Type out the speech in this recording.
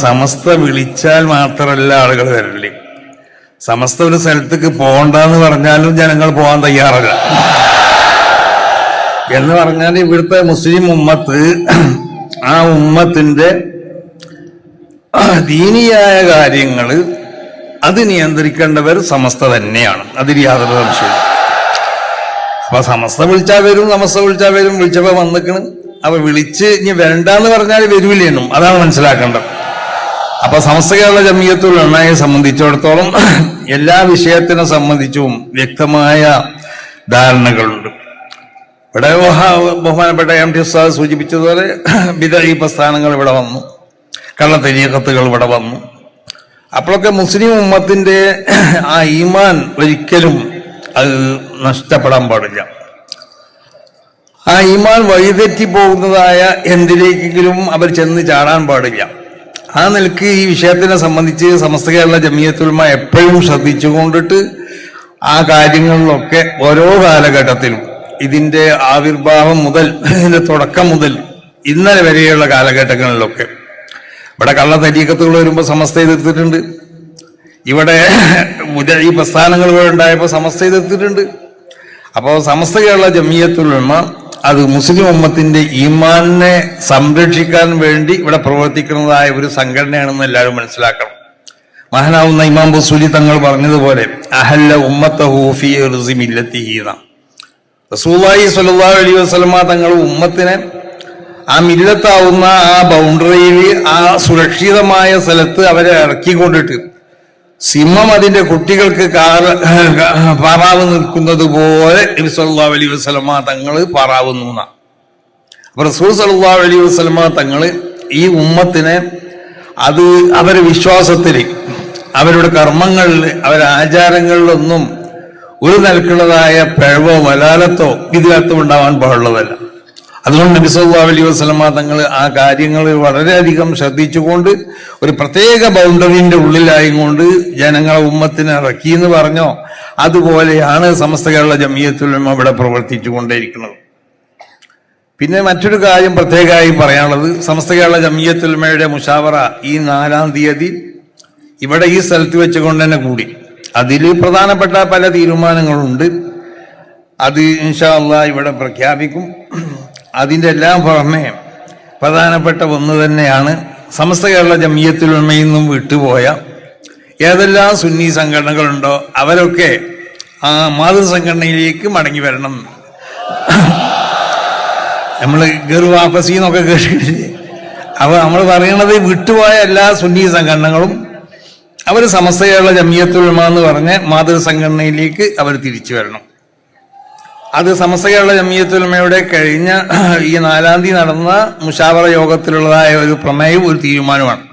സമസ്ത വിളിച്ചാൽ മാത്രമല്ല ആളുകൾ വരല്ലേ, സമസ്ത ഒരു സ്ഥലത്തേക്ക് പോകണ്ടെന്ന് പറഞ്ഞാലും ജനങ്ങൾ പോകാൻ തയ്യാറല്ല. എന്ന് പറഞ്ഞാൽ ഇവിടുത്തെ മുസ്ലിം ഉമ്മത്ത്, ആ ഉമ്മത്തിന്റെ ദീനിയായ കാര്യങ്ങൾ അത് നിയന്ത്രിക്കേണ്ടവർ സമസ്ത തന്നെയാണ്, അതിൽ യാതൊരു സംശയമില്ല. അപ്പൊ സമസ്ത വിളിച്ചാൽ വരും, സമസ്ത വിളിച്ചാൽ വരും. വിളിച്ചപ്പോ വന്നിക്കണ്, അപ്പൊ വിളിച്ച് ഇനി വരണ്ടെന്ന് പറഞ്ഞാൽ വരൂലേനും, അതാണ് മനസ്സിലാക്കേണ്ടത്. അപ്പൊ സമസ്ത കേരള ജമിയത്തുൽ ഉലമയെ സംബന്ധിച്ചിടത്തോളം എല്ലാ വിഷയത്തിനെ സംബന്ധിച്ചും വ്യക്തമായ ധാരണകളുണ്ട്. ഇവിടെ ബഹുമാനപ്പെട്ട എം ടി ഉസ്താദ് സൂചിപ്പിച്ചതുപോലെ ബിദ്അഈ പ്രസ്ഥാനങ്ങൾ ഇവിടെ വന്നു, കള്ള തരീഖത്തുകൾ ഇവിടെ വന്നു. അപ്പോഴൊക്കെ മുസ്ലിം ഉമ്മത്തിന്റെ ആ ഈമാൻ ഒരിക്കലും അത് നഷ്ടപ്പെടാൻ പാടില്ല. ആ ഈമാൻ വഴിതെറ്റി പോകുന്നതായ എന്തിലേക്കെങ്കിലും അവർ ചെന്ന് ചാടാൻ പാടില്ല. ആ നിലക്ക് ഈ വിഷയത്തിനെ സംബന്ധിച്ച് സമസ്ത കേരള ജമിയത്തുൽ ഉലമ എപ്പോഴും ശ്രദ്ധിച്ചുകൊണ്ടിട്ട് ആ കാര്യങ്ങളിലൊക്കെ ഓരോ കാലഘട്ടത്തിലും ഇതിന്റെ ആവിർഭാവം മുതൽ, ഇതിന്റെ തുടക്കം മുതൽ ഇന്നലെ വരെയുള്ള കാലഘട്ടങ്ങളിലൊക്കെ ഇവിടെ കള്ള തരീഖത്തുകൾ വരുമ്പോൾ സമസ്ത എതിർത്തിട്ടുണ്ട്. ഇവിടെ ഈ പ്രസ്ഥാനങ്ങൾ ഉണ്ടായപ്പോൾ സമസ്ത എതിർത്തിട്ടുണ്ട്. അപ്പോൾ സമസ്ത കേരള ജമിയത്തുൽ ഉലമ അത് മുസ്ലിം ഉമ്മത്തിന്റെ ഈമാനിനെ സംരക്ഷിക്കാൻ വേണ്ടി ഇവിടെ പ്രവർത്തിക്കുന്നതായ ഒരു സംഘടനയാണെന്ന് എല്ലാവരും മനസ്സിലാക്കണം. മഹാനാവുന്ന ഇമാം ബുസൂരി തങ്ങൾ പറഞ്ഞതുപോലെ അഹല്ല ഉമ്മത്തഹു ഫീ ഇർസി മില്ലത്തിഹി, റസൂലുള്ളാഹി സ്വല്ലല്ലാഹു അലൈഹി വസല്ലമ തങ്ങൾ ഉമ്മത്തിനെ ആ മില്ലത്താവുന്ന ആ ബൗണ്ടറിയിൽ, ആ സുരക്ഷിതമായ സ്ഥലത്ത് അവരെ ഇറക്കിക്കൊണ്ടിട്ട് സിംഹം അതിന്റെ കുട്ടികൾക്ക് പാറാവ് നിൽക്കുന്നത് പോലെ നബി സല്ലല്ലാഹു അലൈഹി വസല്ലമ തങ്ങൾ പാറാവുന്നു. അപ്പൊ റസൂൽ സല്ലല്ലാഹു അലൈഹി വസല്ലമ തങ്ങൾ ഈ ഉമ്മത്തിനെ അത് അവരുടെ വിശ്വാസത്തിൽ, അവരുടെ കർമ്മങ്ങളിൽ, അവരുടെ ആചാരങ്ങളിലൊന്നും ഒരു നിലക്കുള്ളതായ പിഴവോ വലാലത്തോ ഇതിനകത്തും ഉണ്ടാവാൻ പാടുള്ളതല്ല. അതുകൊണ്ട് നബി സല്ലല്ലാഹു അലൈഹി വസല്ലമ തങ്ങൾ ആ കാര്യങ്ങൾ വളരെയധികം ശ്രദ്ധിച്ചുകൊണ്ട് ഒരു പ്രത്യേക ബൗണ്ടറിന്റെ ഉള്ളിലായിക്കൊണ്ട് ജനങ്ങളെ ഉമ്മത്തിനെ ഇറക്കി എന്ന് പറഞ്ഞോ, അതുപോലെയാണ് സമസ്ത കേരള ജമിയത്തുൽ ഉലമ ഇവിടെ പ്രവർത്തിച്ചു കൊണ്ടേയിരിക്കുന്നത്. പിന്നെ മറ്റൊരു കാര്യം പ്രത്യേകമായി പറയാനുള്ളത്, സമസ്ത കേരള ജമിയത്തുൽ ഉലമയുടെ മുശാവറ ഈ 4-ാം തീയതി ഇവിടെ ഈ സ്ഥലത്ത് വെച്ചുകൊണ്ട് തന്നെ കൂടി. അതിൽ പ്രധാനപ്പെട്ട പല തീരുമാനങ്ങളുണ്ട്. അത് ഇൻഷാ അല്ലാഹ് ഇവിടെ പ്രഖ്യാപിക്കും. അതിൻ്റെ എല്ലാം പുറമെ പ്രധാനപ്പെട്ട ഒന്ന് തന്നെയാണ് സമസ്ത കേരള ജമിയത്തുൽ ഉലമയിൽ നിന്നും വിട്ടുപോയ ഏതെല്ലാം സുന്നി സംഘടനകളുണ്ടോ അവരൊക്കെ ആ മാതൃസംഘടനയിലേക്ക് മടങ്ങി വരണം. നമ്മൾ ഗർവാപ്പസി എന്നൊക്കെ കേട്ടിട്ടില്ലേ? അപ്പൊ നമ്മൾ പറയണത് വിട്ടുപോയ എല്ലാ സുന്നി സംഘടനകളും അവർ സമസ്ത കേരള ജമിയത്തുൽ ഉലമ എന്ന് പറഞ്ഞ മാതൃസംഘടനയിലേക്ക് അവർ തിരിച്ചു വരണം. അത് സമസ്ത കേരള ജമിയത്തുൽ ഉലമയുടെ കഴിഞ്ഞ ഈ 4-ാം തീയതി നടന്ന മുശാവറ യോഗത്തിലുള്ളതായ ഒരു പ്രമേയവും ഒരു തീരുമാനമാണ്.